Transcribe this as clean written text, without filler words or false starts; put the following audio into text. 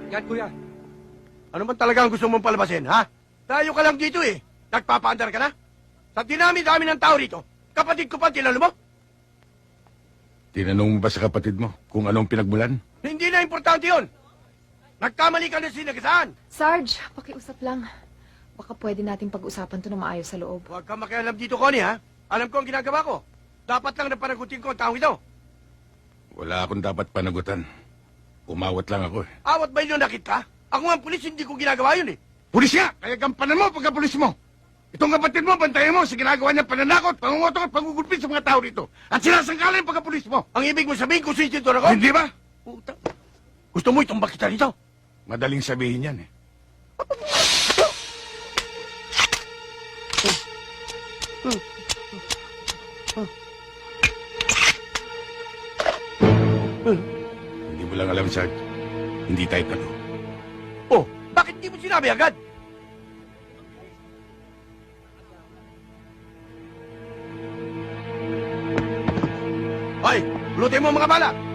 Yan, kuya. Ano man talaga ang gusto mong palabasin, ha? Tayo ka lang dito eh. Nagpapaandar ka na? Sa dinami-dami ng tao rito, kapatid ko pa tinalo mo? Tinanong mo ba sa kapatid mo kung anong pinagmulan? Hindi na importante yun. Nagkamali ka na sinagasaan. Sarge, pakiusap lang. Baka pwede nating pag-usapan to na maayos sa loob. Huwag kang makialam dito, Connie, ha? Alam ko ang ginagawa ko. Dapat lang na panagutin ko ang taong ito. Wala akong dapat panagutan. Umawat lang ako eh. Awat ba yun nakit ka? Ako nga ang pulis, hindi ko ginagawa yun eh. Pulis nga! Kaya gampanan mo pagka-pulis mo! Itong kapatid mo, bantayan mo sa ginagawa niya pananakot, pangungutong at pangugulpit sa mga tao rito. At sinasangkalan yung pagka-pulis mo! Ang ibig mo sabihin kung sinsintor ako? Hindi ba? Puta. Gusto mo itumbak kita rito? Madaling sabihin yan eh. Hindi mo lang alam, Sarge. Hindi tayo talo. Oh, bakit di mo sinabi agad? Hoy, pulutin mo ang mga bala!